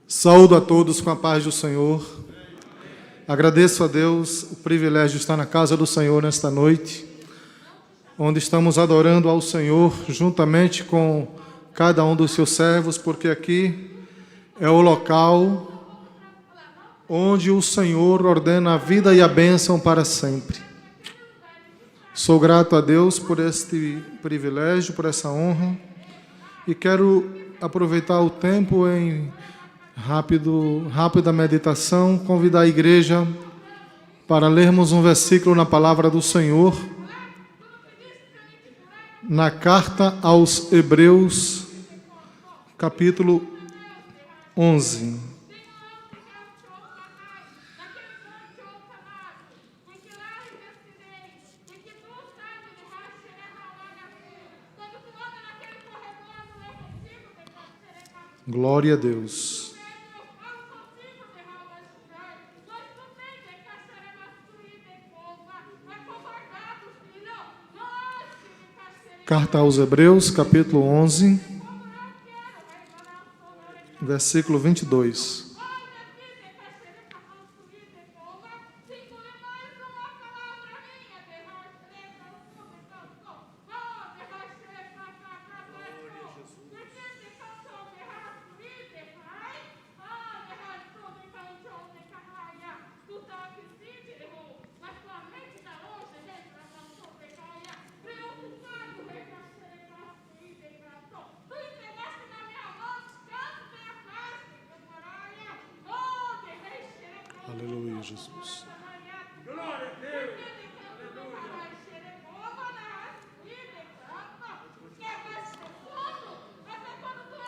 Saúdo a todos com a paz do Senhor. Agradeço a Deus o privilégio de estar na casa do Senhor nesta noite, onde estamos adorando ao Senhor juntamente com cada um dos seus servos, porque aqui é o local onde o Senhor ordena a vida e a bênção para sempre. Sou grato a Deus por este privilégio, por essa honra, e quero aproveitar o tempo em rápida meditação, convidar a igreja para lermos um versículo na palavra do Senhor, na carta aos Hebreus, capítulo 11. Glória a Deus. Carta aos Hebreus, capítulo 11, versículo 22. Aleluia, Jesus.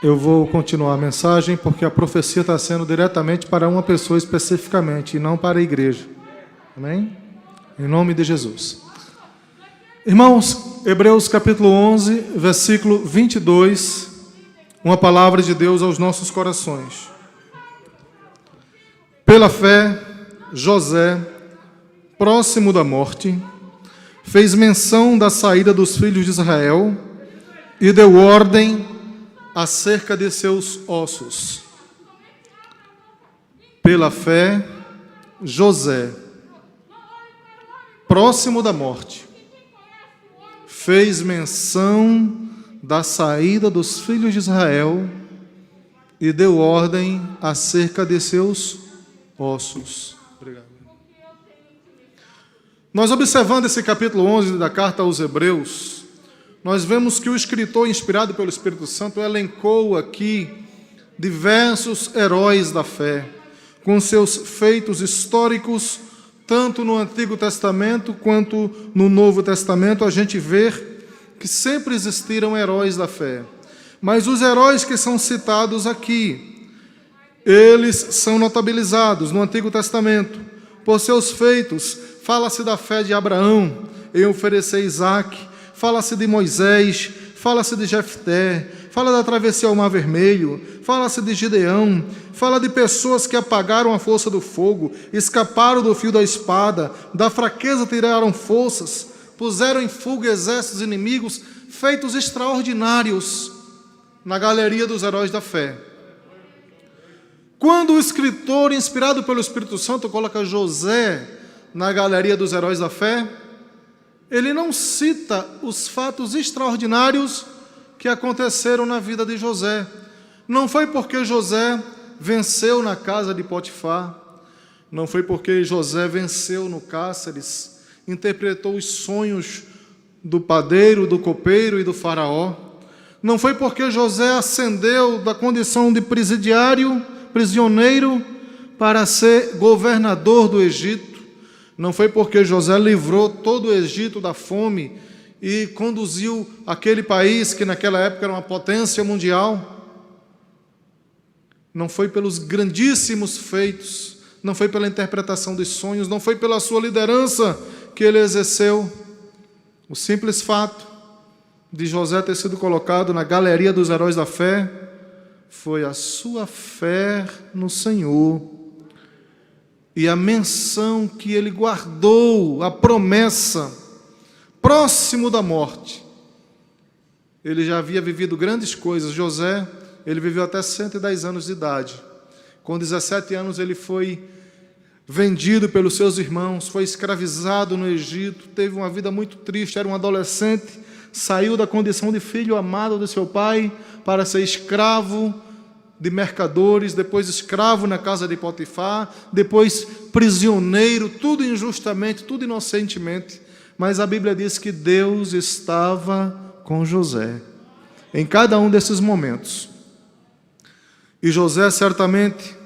Eu vou continuar a mensagem porque a profecia está sendo diretamente para uma pessoa especificamente e não para a igreja. Amém? Em nome de Jesus. Irmãos, Hebreus capítulo 11, versículo 22, uma palavra de Deus aos nossos corações. Pela fé, José, próximo da morte, fez menção da saída dos filhos de Israel e deu ordem acerca de seus ossos. Pela fé, José, próximo da morte, fez menção da saída dos filhos de Israel e deu ordem acerca de seus ossos. Obrigado. Nós observando esse capítulo 11 da carta aos Hebreus, nós vemos que o escritor, inspirado pelo Espírito Santo, elencou aqui diversos heróis da fé, com seus feitos históricos, tanto no Antigo Testamento quanto no Novo Testamento. A gente vê que sempre existiram heróis da fé. Mas os heróis que são citados aqui, eles são notabilizados no Antigo Testamento. Por seus feitos, fala-se da fé de Abraão em oferecer Isaque, fala-se de Moisés, fala-se de Jefté, fala da travessia ao Mar Vermelho, fala-se de Gideão, fala de pessoas que apagaram a força do fogo, escaparam do fio da espada, da fraqueza tiraram forças, puseram em fuga exércitos inimigos, feitos extraordinários na galeria dos heróis da fé. Quando o escritor, inspirado pelo Espírito Santo, coloca José na galeria dos heróis da fé, ele não cita os fatos extraordinários que aconteceram na vida de José. Não foi porque José venceu na casa de Potifar, não foi porque José venceu no cárceres, interpretou os sonhos do padeiro, do copeiro e do faraó. Não foi porque José ascendeu da condição de prisioneiro para ser governador do Egito. Não foi porque José livrou todo o Egito da fome e conduziu aquele país que naquela época era uma potência mundial. Não foi pelos grandíssimos feitos, não foi pela interpretação dos sonhos, não foi pela sua liderança que ele exerceu. O simples fato de José ter sido colocado na galeria dos heróis da fé foi a sua fé no Senhor e a menção que ele guardou, a promessa, próximo da morte. Ele já havia vivido grandes coisas. José, ele viveu até 110 anos de idade. Com 17 anos ele foi vendido pelos seus irmãos, foi escravizado no Egito, teve uma vida muito triste, era um adolescente, saiu da condição de filho amado de seu pai para ser escravo de mercadores, depois escravo na casa de Potifar, depois prisioneiro, tudo injustamente, tudo inocentemente. Mas a Bíblia diz que Deus estava com José em cada um desses momentos. E José, certamente,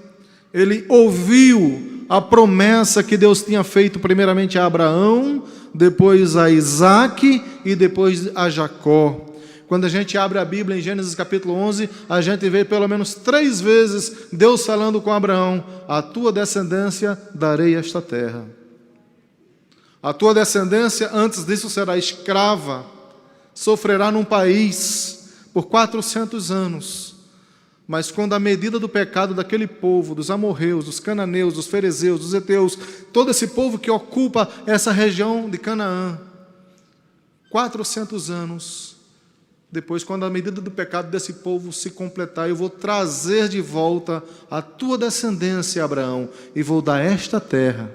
ele ouviu a promessa que Deus tinha feito primeiramente a Abraão, depois a Isaque e depois a Jacó. Quando a gente abre a Bíblia em Gênesis capítulo 11, a gente vê pelo menos 3 vezes Deus falando com Abraão: a tua descendência darei esta terra. A tua descendência antes disso será escrava, sofrerá num país por 400 anos. Mas quando a medida do pecado daquele povo, dos amorreus, dos cananeus, dos ferezeus, dos heteus, todo esse povo que ocupa essa região de Canaã, 400 anos depois, quando a medida do pecado desse povo se completar, eu vou trazer de volta a tua descendência, Abraão, e vou dar esta terra,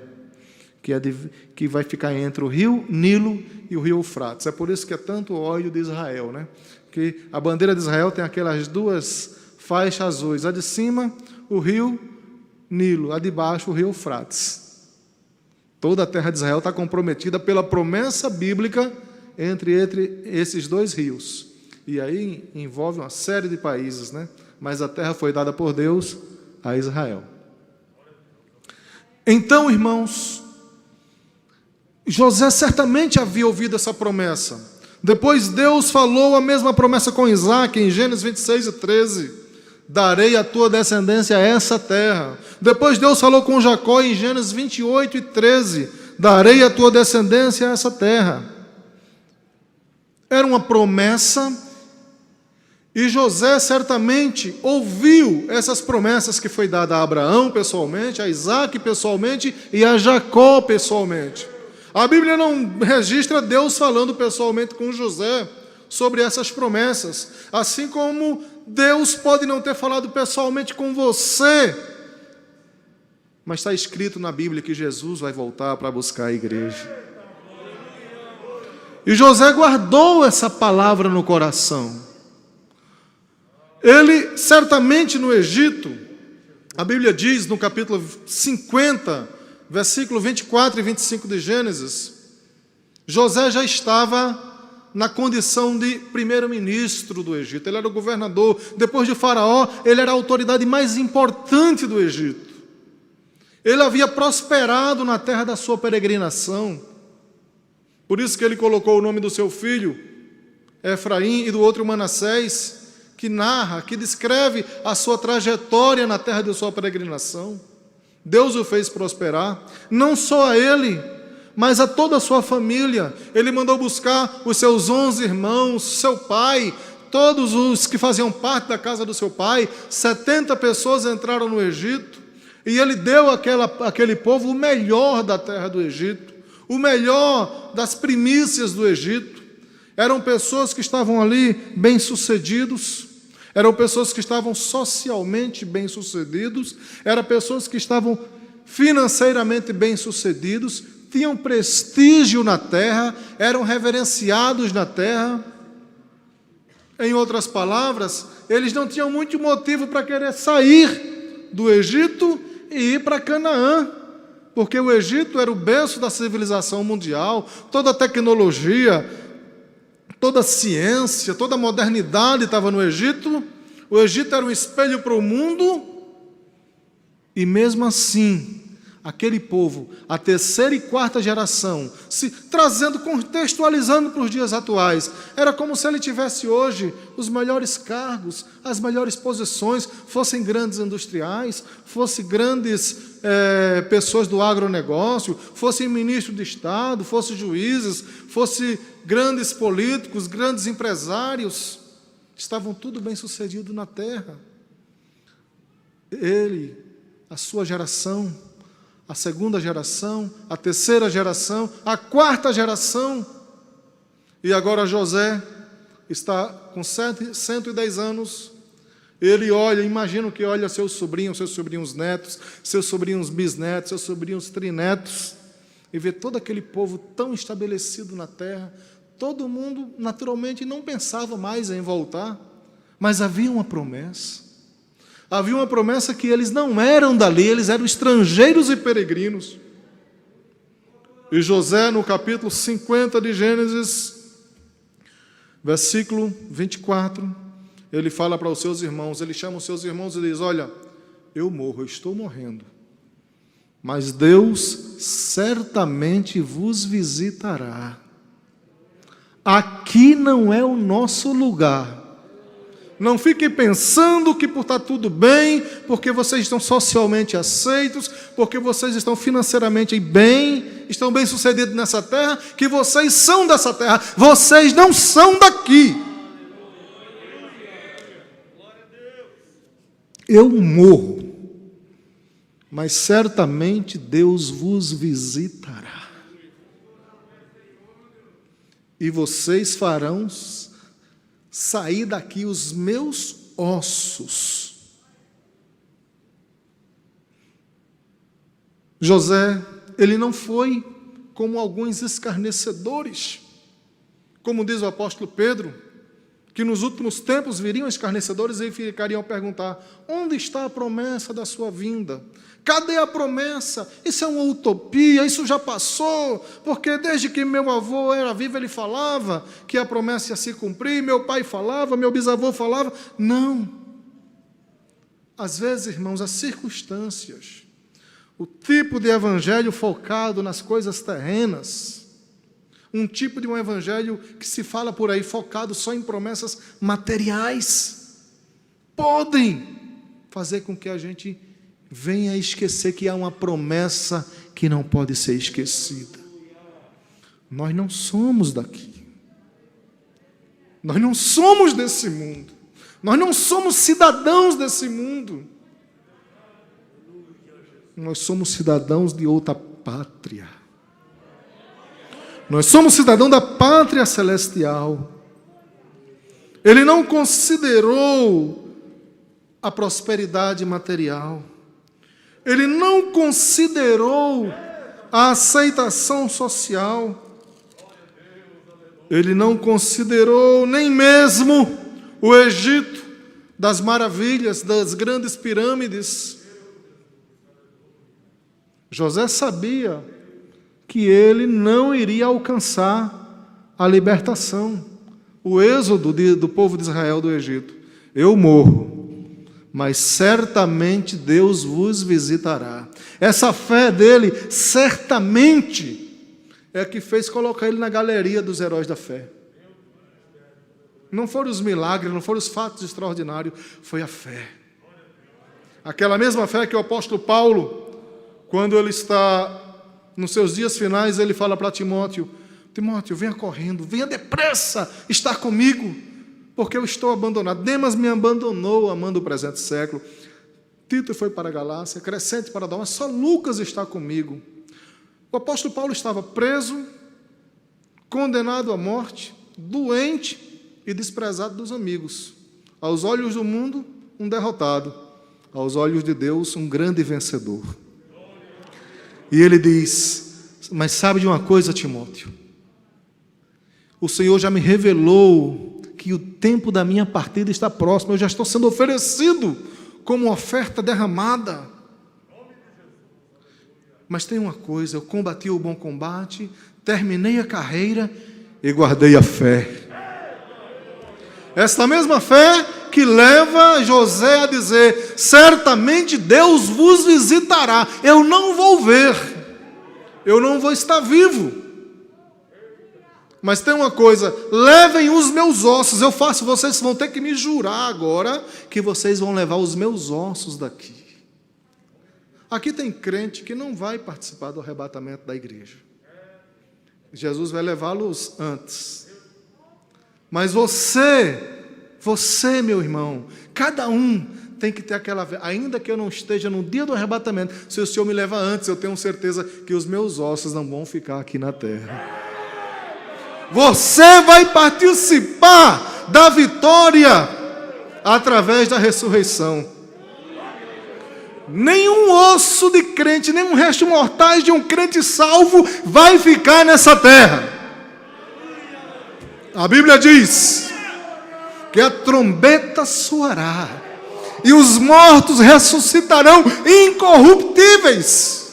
que vai ficar entre o rio Nilo e o rio Eufrates. É por isso que é tanto óleo de Israel, né? Que a bandeira de Israel tem aquelas 2 faixas azuis, a de cima o rio Nilo, a de baixo o rio Eufrates. Toda a terra de Israel está comprometida pela promessa bíblica entre esses 2 rios. E aí envolve uma série de países, né? Mas a terra foi dada por Deus a Israel. Então, irmãos, José certamente havia ouvido essa promessa. Depois Deus falou a mesma promessa com Isaque em Gênesis 26:13. Darei à tua descendência essa terra. Depois Deus falou com Jacó em Gênesis 28:13. Darei à tua descendência essa terra. Era uma promessa. E José certamente ouviu essas promessas que foi dada a Abraão pessoalmente, a Isaque pessoalmente e a Jacó pessoalmente. A Bíblia não registra Deus falando pessoalmente com José sobre essas promessas, assim como Deus pode não ter falado pessoalmente com você, mas está escrito na Bíblia que Jesus vai voltar para buscar a igreja. E José guardou essa palavra no coração. Ele, certamente no Egito, a Bíblia diz no capítulo 50, versículo 24 e 25 de Gênesis, José já estava na condição de primeiro-ministro do Egito. Ele era o governador. Depois de Faraó, ele era a autoridade mais importante do Egito. Ele havia prosperado na terra da sua peregrinação. Por isso que ele colocou o nome do seu filho, Efraim, e do outro Manassés, que narra, que descreve a sua trajetória na terra de sua peregrinação. Deus o fez prosperar, não só a ele, mas a toda a sua família. Ele mandou buscar os seus 11 irmãos, seu pai, todos os que faziam parte da casa do seu pai. 70 pessoas entraram no Egito, e ele deu àquele povo o melhor da terra do Egito, o melhor das primícias do Egito. Eram pessoas que estavam ali bem-sucedidos, eram pessoas que estavam socialmente bem-sucedidos, eram pessoas que estavam financeiramente bem-sucedidos, tinham prestígio na terra, eram reverenciados na terra. Em outras palavras, eles não tinham muito motivo para querer sair do Egito e ir para Canaã, porque o Egito era o berço da civilização mundial, toda a tecnologia, toda a ciência, toda a modernidade estava no Egito. O Egito era um espelho para o mundo. E mesmo assim, aquele povo, a 3ª e 4ª geração, se trazendo, contextualizando para os dias atuais, era como se ele tivesse hoje os melhores cargos, as melhores posições, fossem grandes industriais, fossem grandes pessoas do agronegócio, fossem ministros de Estado, fossem juízes, fossem grandes políticos, grandes empresários. Estavam tudo bem sucedido na terra. Ele, a sua geração, a 2ª geração, a 3ª geração, a 4ª geração. E agora José está com 110 anos, Ele olha, imagino que olha seus sobrinhos netos, seus sobrinhos bisnetos, seus sobrinhos trinetos, e vê todo aquele povo tão estabelecido na terra. Todo mundo, naturalmente, não pensava mais em voltar, mas havia uma promessa. Havia uma promessa que eles não eram dali, eles eram estrangeiros e peregrinos. E José, no capítulo 50 de Gênesis, versículo 24, ele fala para os seus irmãos, ele chama os seus irmãos e diz: olha, eu morro, eu estou morrendo, mas Deus certamente vos visitará. Aqui não é o nosso lugar. Não fiquem pensando que por estar tudo bem, porque vocês estão socialmente aceitos, porque vocês estão financeiramente bem, estão bem sucedidos nessa terra, que vocês são dessa terra. Vocês não são daqui. Eu morro, mas certamente Deus vos visitará. E vocês farão sair daqui os meus ossos. José, ele não foi como alguns escarnecedores, como diz o apóstolo Pedro, que nos últimos tempos viriam escarnecedores e ficariam a perguntar: onde está a promessa da sua vinda? Cadê a promessa? Isso é uma utopia, isso já passou, porque desde que meu avô era vivo ele falava que a promessa ia se cumprir, meu pai falava, meu bisavô falava. Não. Às vezes, irmãos, as circunstâncias, o tipo de evangelho focado nas coisas terrenas, um tipo de um evangelho que se fala por aí focado só em promessas materiais, podem fazer com que a gente venha esquecer que há uma promessa que não pode ser esquecida. Nós não somos daqui. Nós não somos desse mundo. Nós não somos cidadãos desse mundo. Nós somos cidadãos de outra pátria. Nós somos cidadãos da pátria celestial. Ele não considerou a prosperidade material. Ele não considerou a aceitação social. Ele não considerou nem mesmo o Egito, das maravilhas, das grandes pirâmides. José sabia que ele não iria alcançar a libertação, o êxodo do povo de Israel do Egito. Eu morro, mas certamente Deus vos visitará. Essa fé dele, certamente, é que fez colocar ele na galeria dos heróis da fé. Não foram os milagres, não foram os fatos extraordinários, foi a fé. Aquela mesma fé que o apóstolo Paulo, quando ele está nos seus dias finais, ele fala para Timóteo: Timóteo, venha correndo, venha depressa estar comigo, porque eu estou abandonado. Demas me abandonou, amando o presente século. Tito foi para a Galácia, Crescente para Dalmácia, só Lucas está comigo. O apóstolo Paulo estava preso, condenado à morte, doente e desprezado dos amigos. Aos olhos do mundo, um derrotado. Aos olhos de Deus, um grande vencedor. E ele diz: mas sabe de uma coisa, Timóteo? O Senhor já me revelou que o tempo da minha partida está próximo. Eu já estou sendo oferecido como oferta derramada. Mas tem uma coisa: eu combati o bom combate, terminei a carreira e guardei a fé. Esta mesma fé que leva José a dizer: certamente Deus vos visitará. Eu não vou ver, eu não vou estar vivo, mas tem uma coisa: levem os meus ossos. Eu faço, vocês vão ter que me jurar agora que vocês vão levar os meus ossos daqui. Aqui tem crente que não vai participar do arrebatamento da igreja. Jesus vai levá-los antes. Mas você, meu irmão, cada um tem que ter aquela fé. Ainda que eu não esteja no dia do arrebatamento, se o Senhor me leva antes, eu tenho certeza que os meus ossos não vão ficar aqui na terra. Você vai participar da vitória. através da ressurreição. Nenhum osso de crente, nenhum resto mortais de um crente salvo vai ficar nessa terra. A Bíblia diz que a trombeta soará e os mortos ressuscitarão incorruptíveis.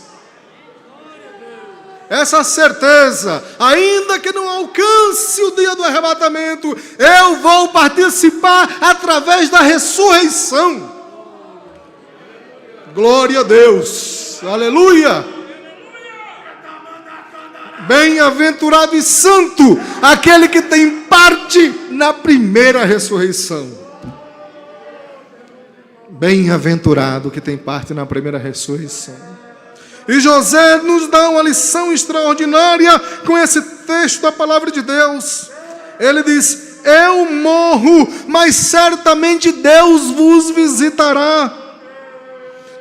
Essa certeza, ainda que não alcance o dia do arrebatamento, eu vou participar através da ressurreição. Glória a Deus, aleluia. Bem-aventurado e santo aquele que tem parte na primeira ressurreição. Bem-aventurado que tem parte na primeira ressurreição. E José nos dá uma lição extraordinária com esse texto da palavra de Deus. Ele diz: eu morro, mas certamente Deus vos visitará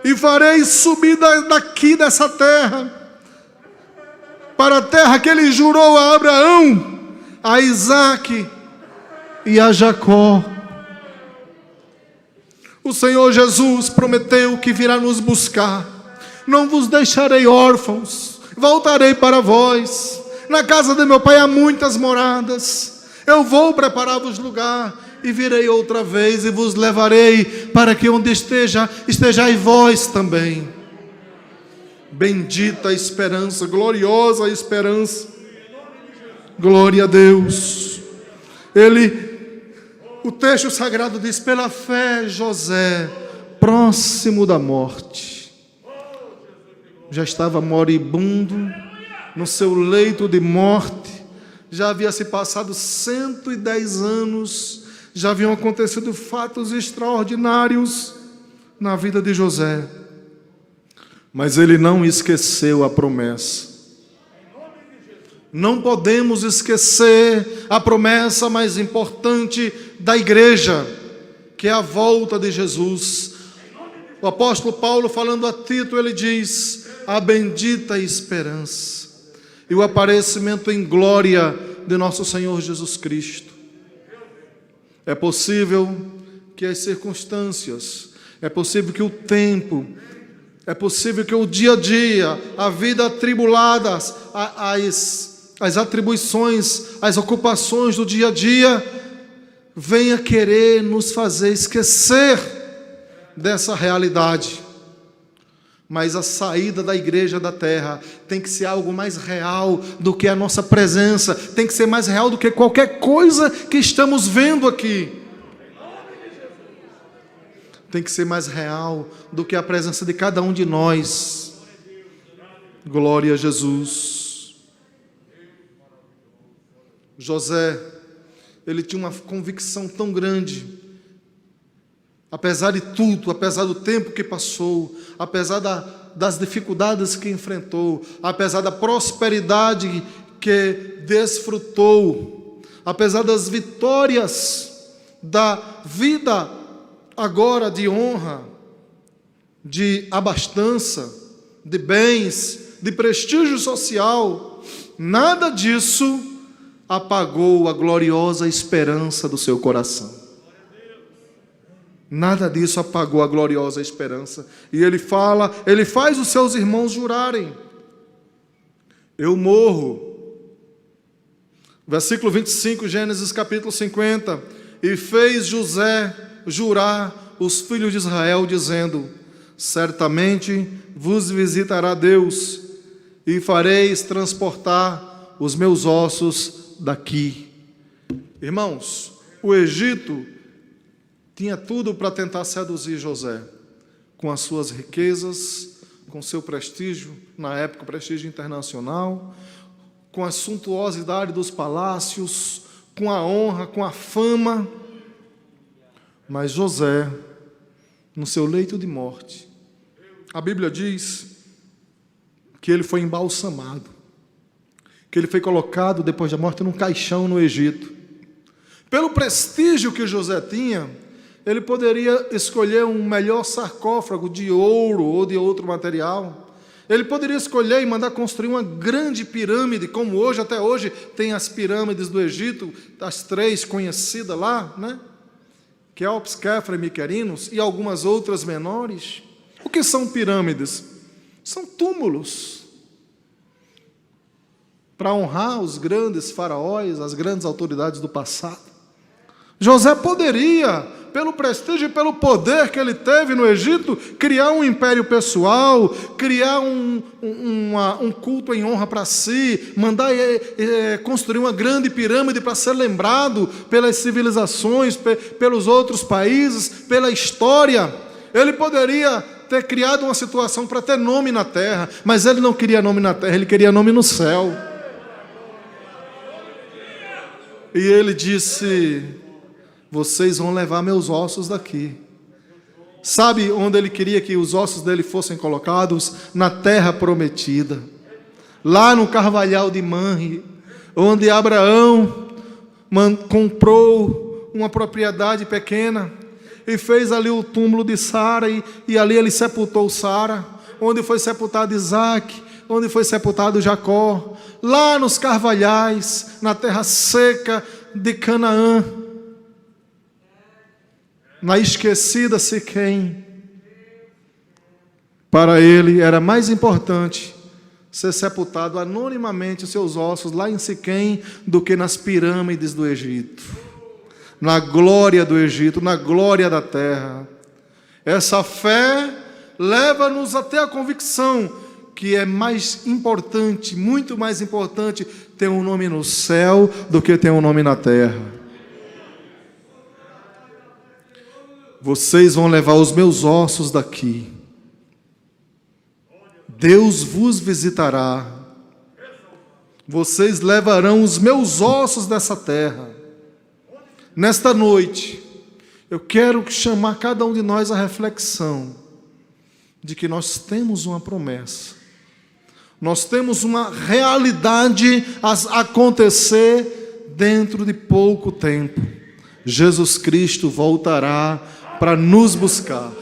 e farei subir daqui dessa terra para a terra que ele jurou a Abraão, a Isaque e a Jacó. O Senhor Jesus prometeu que virá nos buscar. Não vos deixarei órfãos, voltarei para vós. Na casa de meu pai há muitas moradas. Eu vou preparar-vos lugar e virei outra vez e vos levarei para que onde estejais vós também. Bendita a esperança, gloriosa a esperança. Glória a Deus. O texto sagrado diz: pela fé José, próximo da morte, já estava moribundo no seu leito de morte. Já havia se passado 110 anos. Já haviam acontecido fatos extraordinários na vida de José. Mas ele não esqueceu a promessa. Não podemos esquecer a promessa mais importante da igreja, que é a volta de Jesus. O apóstolo Paulo, falando a Tito, ele diz: a bendita esperança e o aparecimento em glória de nosso Senhor Jesus Cristo. É possível que as circunstâncias, é possível que o tempo, é possível que o dia a dia, a vida atribulada, as atribuições, as ocupações do dia a dia, venha querer nos fazer esquecer dessa realidade. Mas a saída da igreja da terra tem que ser algo mais real do que a nossa presença, tem que ser mais real do que qualquer coisa que estamos vendo aqui. Tem que ser mais real do que a presença de cada um de nós. Glória a Jesus. José, ele tinha uma convicção tão grande. Apesar de tudo, apesar do tempo que passou, apesar das dificuldades que enfrentou, apesar da prosperidade que desfrutou, apesar das vitórias da vida agora de honra, de abastança, de bens, de prestígio social, nada disso apagou a gloriosa esperança do seu coração. Nada disso apagou a gloriosa esperança. E ele faz os seus irmãos jurarem: eu morro. Versículo 25, Gênesis capítulo 50. E fez José jurar os filhos de Israel, dizendo: certamente vos visitará Deus, e fareis transportar os meus ossos daqui. Irmãos, o Egito tinha tudo para tentar seduzir José, com as suas riquezas, com seu prestígio, na época prestígio internacional, com a suntuosidade dos palácios, com a honra, com a fama. Mas José, no seu leito de morte, a Bíblia diz que ele foi embalsamado, que ele foi colocado depois da morte num caixão no Egito. Pelo prestígio que José tinha, ele poderia escolher um melhor sarcófago de ouro ou de outro material. Ele poderia escolher e mandar construir uma grande pirâmide, como hoje, até hoje, tem as pirâmides do Egito, as 3 conhecidas lá, né? Quéops, Kéfera e Miquerinos, e algumas outras menores. O que são pirâmides? São túmulos para honrar os grandes faraós, as grandes autoridades do passado. José poderia, pelo prestígio e pelo poder que ele teve no Egito, criar um império pessoal, criar um culto em honra para si, mandar construir uma grande pirâmide para ser lembrado pelas civilizações, pelos outros países, pela história. Ele poderia ter criado uma situação para ter nome na terra, mas ele não queria nome na terra, ele queria nome no céu. E ele disse: vocês vão levar meus ossos daqui. Sabe onde ele queria que os ossos dele fossem colocados? Na terra prometida, lá no carvalhal de Manre, onde Abraão comprou uma propriedade pequena e fez ali o túmulo de Sara, e ali ele sepultou Sara, onde foi sepultado Isaac, onde foi sepultado Jacó, lá nos carvalhais, na terra seca de Canaã, na esquecida Siquém. Para ele era mais importante ser sepultado anonimamente os seus ossos lá em Siquém do que nas pirâmides do Egito, na glória do Egito, na glória da terra. Essa fé leva-nos até a convicção que é mais importante, muito mais importante, ter um nome no céu do que ter um nome na terra. Vocês vão levar os meus ossos daqui. Deus vos visitará. Vocês levarão os meus ossos dessa terra. Nesta noite, eu quero chamar cada um de nós à reflexão de que nós temos uma promessa. Nós temos uma realidade a acontecer dentro de pouco tempo. Jesus Cristo voltará para nos buscar.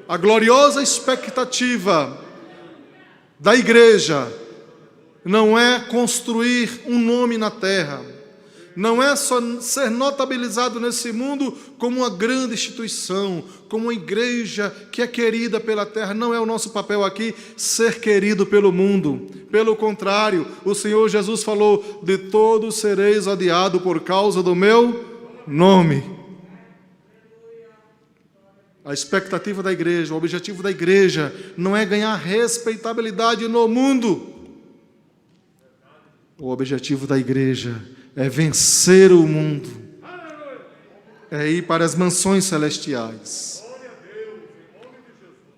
A gloriosa expectativa da igreja não é construir um nome na terra, não é só ser notabilizado nesse mundo como uma grande instituição, como uma igreja que é querida pela terra. Não é o nosso papel aqui ser querido pelo mundo. Pelo contrário, o Senhor Jesus falou: de todos sereis odiados por causa do meu nome. A expectativa da igreja, o objetivo da igreja não é ganhar respeitabilidade no mundo. O objetivo da igreja é vencer o mundo, é ir para as mansões celestiais.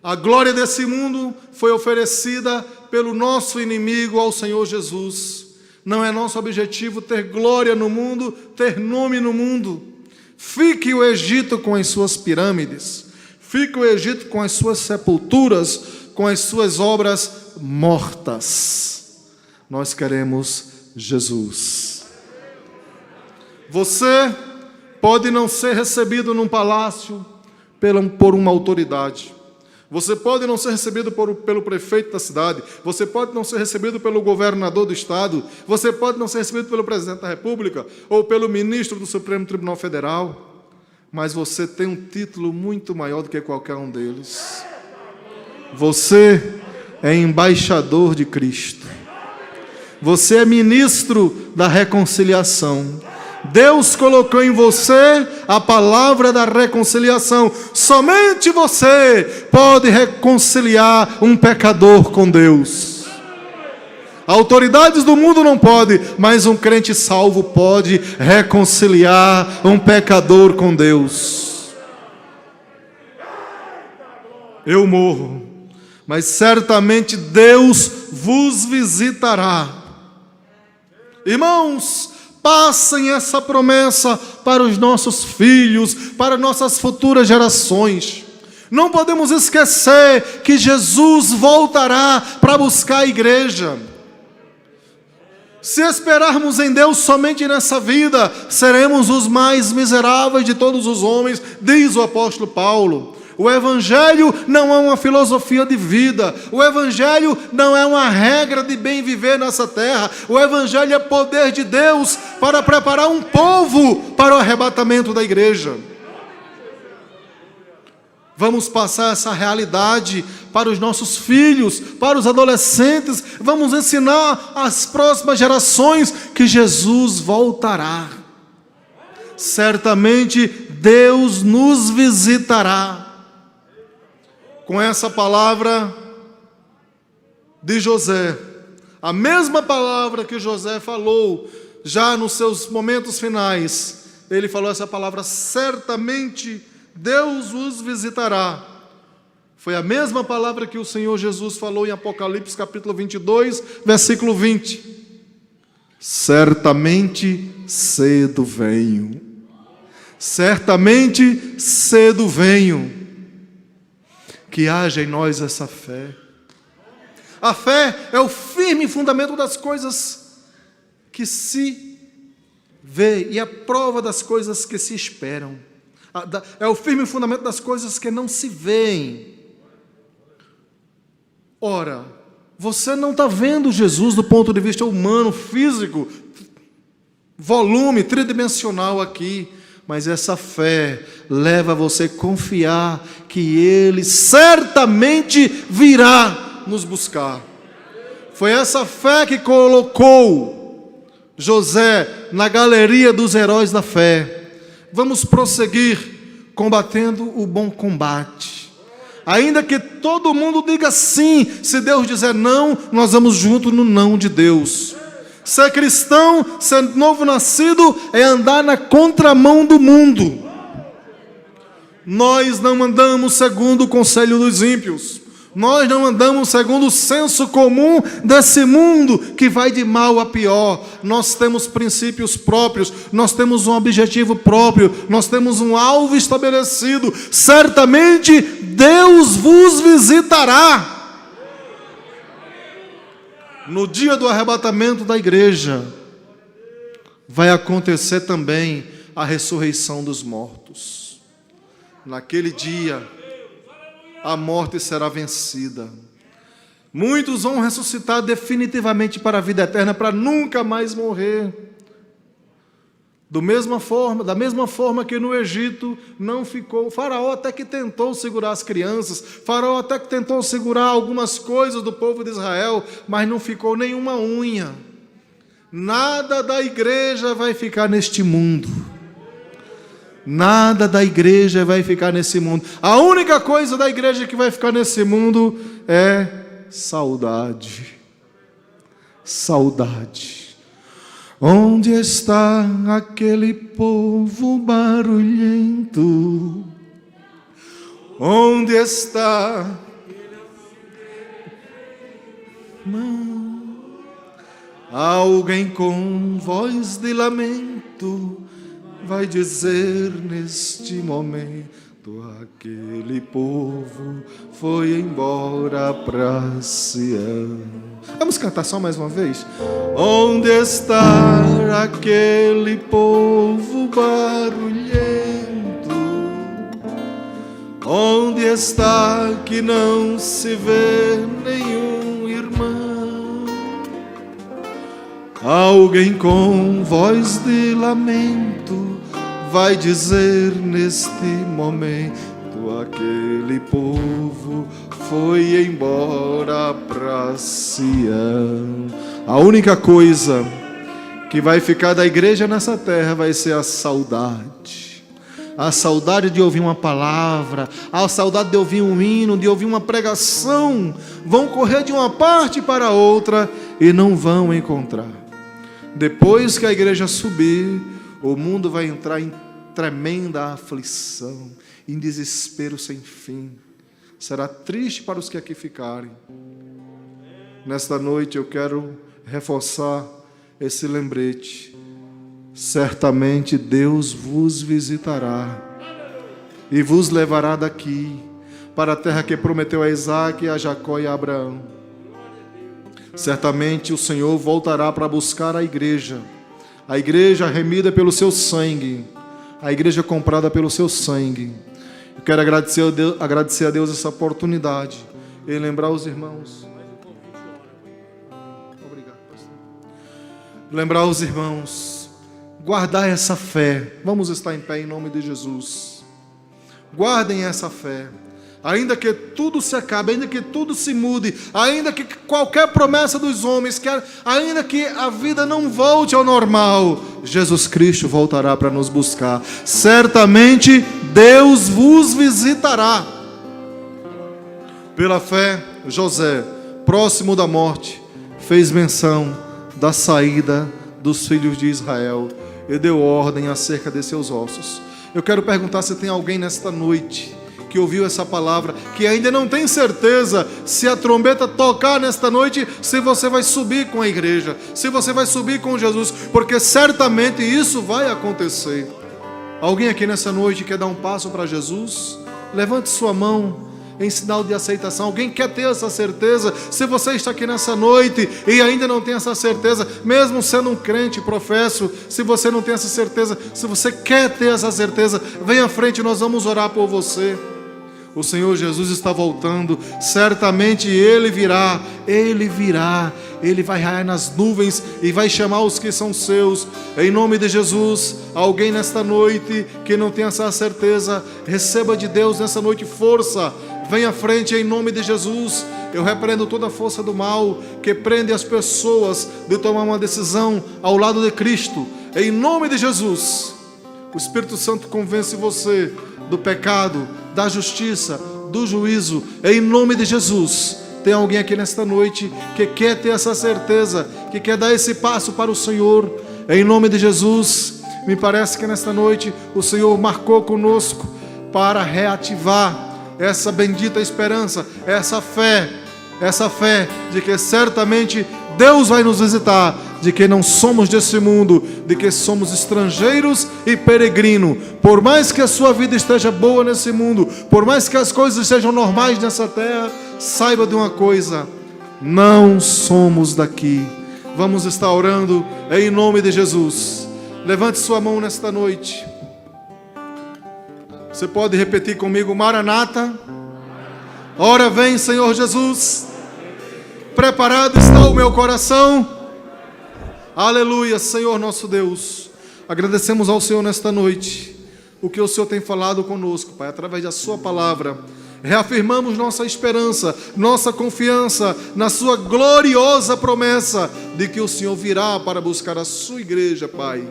A glória desse mundo foi oferecida pelo nosso inimigo ao Senhor Jesus. Não é nosso objetivo ter glória no mundo, ter nome no mundo. Fique o Egito com as suas pirâmides. Fica o Egito com as suas sepulturas, com as suas obras mortas. Nós queremos Jesus. Você pode não ser recebido num palácio por uma autoridade. Você pode não ser recebido pelo prefeito da cidade. Você pode não ser recebido pelo governador do estado. Você pode não ser recebido pelo presidente da República ou pelo ministro do Supremo Tribunal Federal. Mas você tem um título muito maior do que qualquer um deles. Você é embaixador de Cristo. Você é ministro da reconciliação. Deus colocou em você a palavra da reconciliação. Somente você pode reconciliar um pecador com Deus. Autoridades do mundo não podem, mas um crente salvo pode reconciliar um pecador com Deus. Eu morro, mas certamente Deus vos visitará. Irmãos, passem essa promessa para os nossos filhos, para nossas futuras gerações. Não podemos esquecer que Jesus voltará para buscar a igreja. Se esperarmos em Deus somente nessa vida, seremos os mais miseráveis de todos os homens, diz o apóstolo Paulo. O Evangelho não é uma filosofia de vida. O Evangelho não é uma regra de bem viver nessa terra. O Evangelho é poder de Deus para preparar um povo para o arrebatamento da igreja. Vamos passar essa realidade para os nossos filhos, para os adolescentes. Vamos ensinar às próximas gerações que Jesus voltará. Certamente Deus nos visitará. Com essa palavra de José, a mesma palavra que José falou já nos seus momentos finais, ele falou essa palavra: certamente Deus os visitará. Foi a mesma palavra que o Senhor Jesus falou em Apocalipse capítulo 22, versículo 20. Certamente cedo venho. Certamente cedo venho. Que haja em nós essa fé. A fé é o firme fundamento das coisas que se vê e a prova das coisas que se esperam. É o firme fundamento das coisas que não se veem. Ora, você não está vendo Jesus do ponto de vista humano, físico, volume, tridimensional aqui. Mas essa fé leva você a confiar que Ele certamente virá nos buscar. Foi essa fé que colocou José na galeria dos heróis da fé. Vamos prosseguir combatendo o bom combate. Ainda que todo mundo diga sim, se Deus dizer não, nós vamos junto no não de Deus. Ser cristão, ser novo nascido, é andar na contramão do mundo. Nós não andamos segundo o conselho dos ímpios. Nós não andamos segundo o senso comum desse mundo que vai de mal a pior. Nós temos princípios próprios, nós temos um objetivo próprio, nós temos um alvo estabelecido. Certamente Deus vos visitará. No dia do arrebatamento da igreja, vai acontecer também a ressurreição dos mortos. Naquele dia, a morte será vencida. Muitos vão ressuscitar definitivamente para a vida eterna, para nunca mais morrer. Da mesma forma que no Egito não ficou, o faraó até que tentou segurar as crianças, faraó até que tentou segurar algumas coisas do povo de Israel, mas não ficou nenhuma unha. Nada da igreja vai ficar neste mundo. Nada da igreja vai ficar nesse mundo. A única coisa da igreja que vai ficar nesse mundo é saudade. Saudade. Onde está aquele povo barulhento? Onde está? Alguém com voz de lamento vai dizer neste momento: aquele povo foi embora para Sião. Vamos cantar só mais uma vez? Onde está aquele povo barulhento? Onde está que não se vê nenhum irmão? Alguém com voz de lamento vai dizer neste momento: aquele povo foi embora para Sião. A única coisa que vai ficar da igreja nessa terra vai ser a saudade. A saudade de ouvir uma palavra, a saudade de ouvir um hino, de ouvir uma pregação. Vão correr de uma parte para outra e não vão encontrar. Depois que a igreja subir, o mundo vai entrar em tremenda aflição, em desespero sem fim. Será triste para os que aqui ficarem. Nesta noite eu quero reforçar esse lembrete. Certamente Deus vos visitará e vos levará daqui para a terra que prometeu a Isaque, a Jacó e a Abraão. Certamente o Senhor voltará para buscar a igreja remida pelo seu sangue, a igreja comprada pelo seu sangue. Eu quero agradecer a Deus essa oportunidade e lembrar os irmãos. Obrigado, pastor. Lembrar os irmãos, guardar essa fé. Vamos estar em pé em nome de Jesus. Guardem essa fé. Ainda que tudo se acabe, ainda que tudo se mude, ainda que qualquer promessa dos homens, ainda que a vida não volte ao normal, Jesus Cristo voltará para nos buscar. Certamente Deus vos visitará. Pela fé, José, próximo da morte, fez menção da saída dos filhos de Israel e deu ordem acerca de seus ossos. Eu quero perguntar se tem alguém nesta noite que ouviu essa palavra, que ainda não tem certeza se a trombeta tocar nesta noite, se você vai subir com a igreja, se você vai subir com Jesus, porque certamente isso vai acontecer. Alguém aqui nessa noite quer dar um passo para Jesus? Levante sua mão em sinal de aceitação. Alguém quer ter essa certeza? Se você está aqui nessa noite e ainda não tem essa certeza, mesmo sendo um crente, professo, se você não tem essa certeza, se você quer ter essa certeza, venha à frente, nós vamos orar por você. O Senhor Jesus está voltando, certamente Ele virá, Ele vai raiar nas nuvens e vai chamar os que são seus. Em nome de Jesus, alguém nesta noite que não tem essa certeza, receba de Deus nessa noite força, venha à frente em nome de Jesus. Eu repreendo toda a força do mal que prende as pessoas de tomar uma decisão ao lado de Cristo. Em nome de Jesus, o Espírito Santo convence você do pecado, da justiça, do juízo. Em nome de Jesus. Tem alguém aqui nesta noite que quer ter essa certeza, que quer dar esse passo para o Senhor? Em nome de Jesus. Me parece que nesta noite o Senhor marcou conosco para reativar essa bendita esperança, essa fé de que certamente Deus vai nos visitar, de que não somos desse mundo, de que somos estrangeiros e peregrinos. Por mais que a sua vida esteja boa nesse mundo, por mais que as coisas sejam normais nessa terra, saiba de uma coisa: não somos daqui. Vamos estar orando em nome de Jesus. Levante sua mão nesta noite. Você pode repetir comigo: Maranata, ora vem, Senhor Jesus. Preparado está o meu coração. Aleluia, Senhor nosso Deus. Agradecemos ao Senhor nesta noite o que o Senhor tem falado conosco, Pai, através da sua palavra. Reafirmamos nossa esperança, nossa confiança na sua gloriosa promessa de que o Senhor virá para buscar a sua igreja, Pai.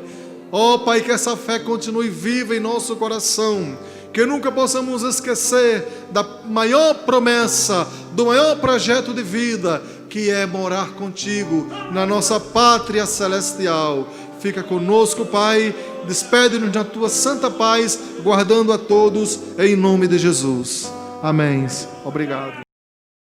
Ó Pai, que essa fé continue viva em nosso coração, que nunca possamos esquecer da maior promessa, do maior projeto de vida, que é morar contigo na nossa pátria celestial. Fica conosco, Pai, despede-nos na tua santa paz, guardando a todos em nome de Jesus. Amém. Obrigado.